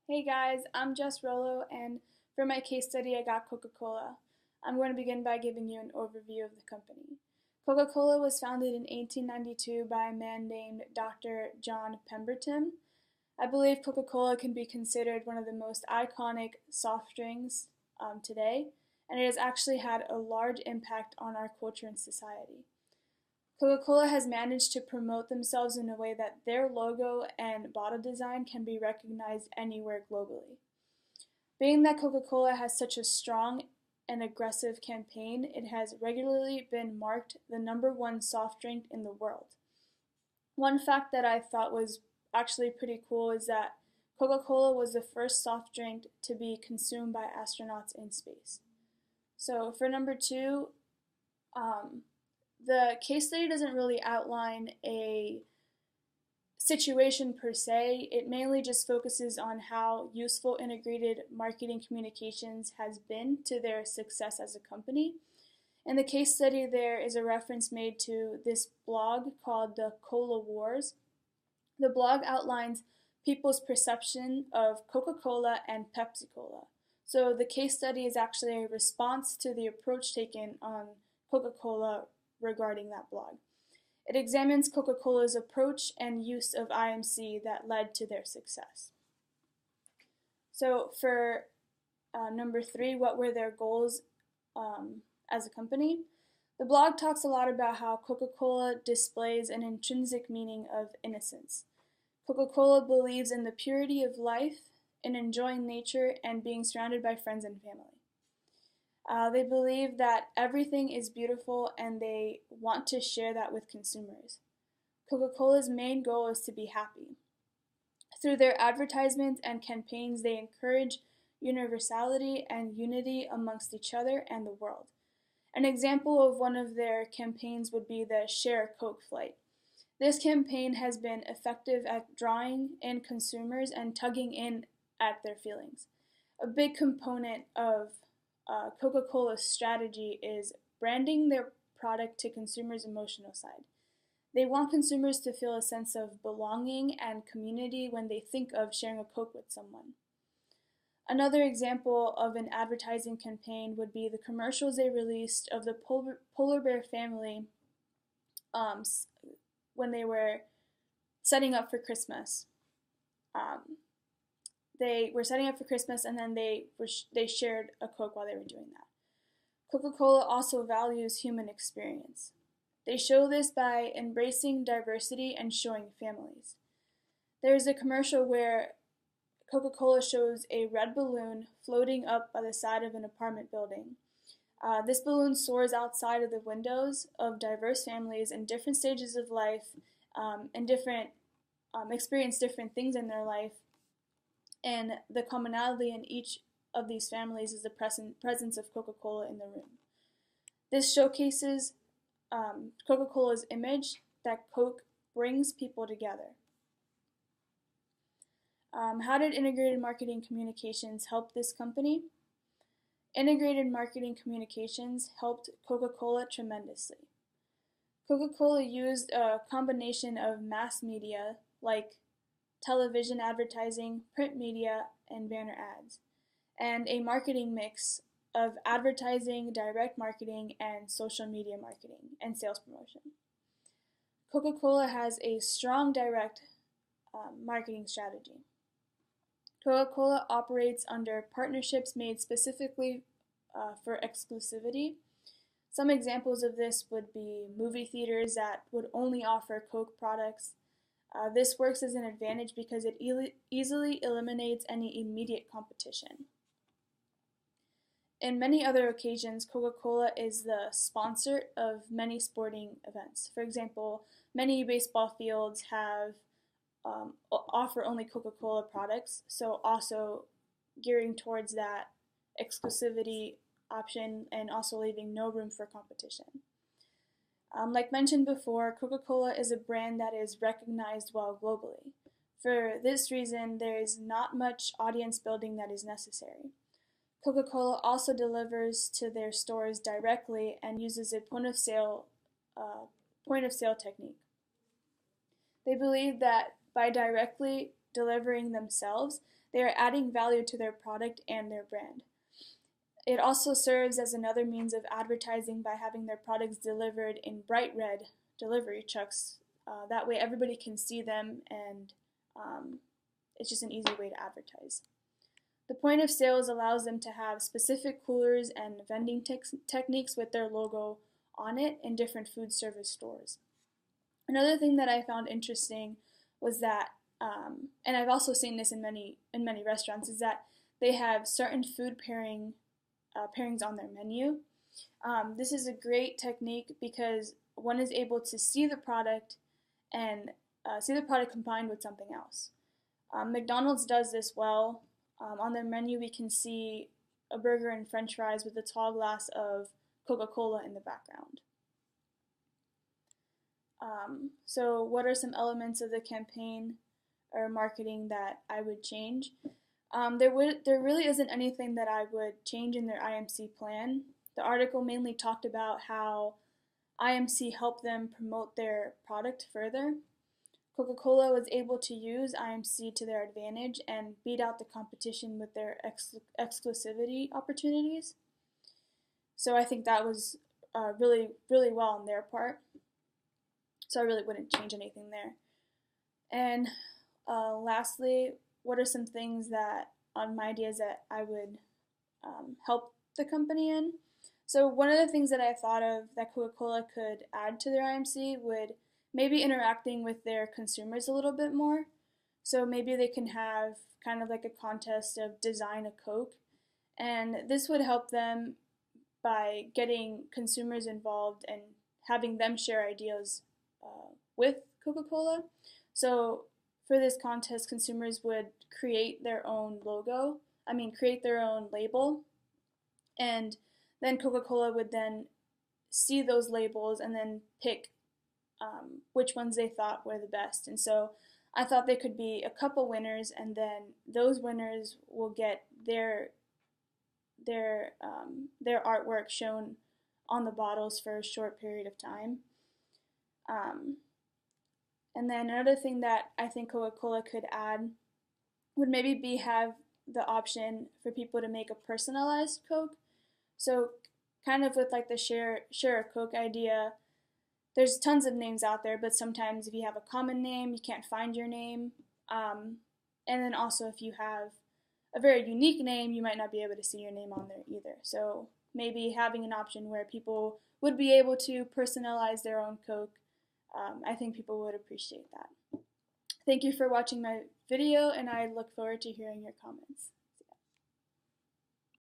Hey guys, I'm Jess Rollo, and for my case study, I got Coca-Cola. I'm going to begin by giving you an overview of the company. Coca-Cola was founded in 1892 by a man named Dr. John Pemberton. I believe Coca-Cola can be considered one of the most iconic soft drinks today, and it has actually had a large impact on our culture and society. Coca-Cola has managed to promote themselves in a way that their logo and bottle design can be recognized anywhere globally. Being that Coca-Cola has such a strong and aggressive campaign, it has regularly been marked the #1 soft drink in the world. One fact that I thought was actually pretty cool is that Coca-Cola was the first soft drink to be consumed by astronauts in space. So for number two, the case study doesn't really outline a situation per se. It mainly just focuses on how useful integrated marketing communications has been to their success as a company. In the case study, there is a reference made to this blog called the Cola Wars. The blog outlines people's perception of Coca-Cola and Pepsi-Cola. So the case study is actually a response to the approach taken on Coca-Cola regarding that blog. It examines Coca-Cola's approach and use of IMC that led to their success. So for number three, what were their goals as a company? The blog talks a lot about how Coca-Cola displays an intrinsic meaning of innocence. Coca-Cola believes in the purity of life, in enjoying nature, and being surrounded by friends and family. They believe that everything is beautiful and they want to share that with consumers. Coca-Cola's main goal is to be happy. Through their advertisements and campaigns, they encourage universality and unity amongst each other and the world. An example of one of their campaigns would be the Share a Coke flight. This campaign has been effective at drawing in consumers and tugging in at their feelings. A big component of Coca-Cola's strategy is branding their product to consumers' emotional side. They want consumers to feel a sense of belonging and community when they think of sharing a Coke with someone. Another example of an advertising campaign would be the commercials they released of the polar bear family when they were setting up for Christmas. They were setting up for Christmas, and then they shared a Coke while they were doing that. Coca-Cola also values human experience. They show this by embracing diversity and showing families. There's a commercial where Coca-Cola shows a red balloon floating up by the side of an apartment building. This balloon soars outside of the windows of diverse families in different stages of life and experience different things in their life. And the commonality in each of these families is the presence of Coca-Cola in the room. This showcases Coca-Cola's image that Coke brings people together. How did integrated marketing communications help this company? Integrated marketing communications helped Coca-Cola tremendously. Coca-Cola used a combination of mass media like television advertising, print media, and banner ads, and a marketing mix of advertising, direct marketing, and social media marketing and sales promotion. Coca-Cola has a strong direct marketing strategy. Coca-Cola operates under partnerships made specifically for exclusivity. Some examples of this would be movie theaters that would only offer Coke products. This works as an advantage because it easily eliminates any immediate competition. In many other occasions, Coca-Cola is the sponsor of many sporting events. For example, many baseball fields offer only Coca-Cola products, so also gearing towards that exclusivity option and also leaving no room for competition. Like mentioned before, Coca-Cola is a brand that is recognized well globally. For this reason, there is not much audience building that is necessary. Coca-Cola also delivers to their stores directly and uses a point of sale technique. They believe that by directly delivering themselves, they are adding value to their product and their brand. It also serves as another means of advertising by having their products delivered in bright red delivery trucks. That way everybody can see them, and it's just an easy way to advertise. The point of sales allows them to have specific coolers and vending techniques with their logo on it in different food service stores. Another thing that I found interesting was that, and I've also seen this in many restaurants, is that they have certain food pairings on their menu. This is a great technique because one is able to see the product and see the product combined with something else. McDonald's does this well. On their menu, we can see a burger and french fries with a tall glass of Coca-Cola in the background. So what are some elements of the campaign or marketing that I would change? There really isn't anything that I would change in their IMC plan. The article mainly talked about how IMC helped them promote their product further. Coca-Cola was able to use IMC to their advantage and beat out the competition with their exclusivity opportunities. So I think that was really well on their part. So I really wouldn't change anything there. And lastly, what are some things that, on my ideas, that I would help the company in? So one of the things that I thought of that Coca-Cola could add to their IMC would maybe interacting with their consumers a little bit more. So maybe they can have kind of like a contest of design a Coke, and this would help them by getting consumers involved and having them share ideas with Coca-Cola. So for this contest, consumers would create their own create their own label, and then Coca-Cola would then see those labels and then pick which ones they thought were the best. And so I thought there could be a couple winners, and then those winners will get their artwork shown on the bottles for a short period of time. And then another thing that I think Coca-Cola could add would maybe be have the option for people to make a personalized Coke. So kind of with like the share a Coke idea, there's tons of names out there, but sometimes if you have a common name, you can't find your name. And then also if you have a very unique name, you might not be able to see your name on there either. So maybe having an option where people would be able to personalize their own Coke, I think people would appreciate that. Thank you for watching my video, and I look forward to hearing your comments.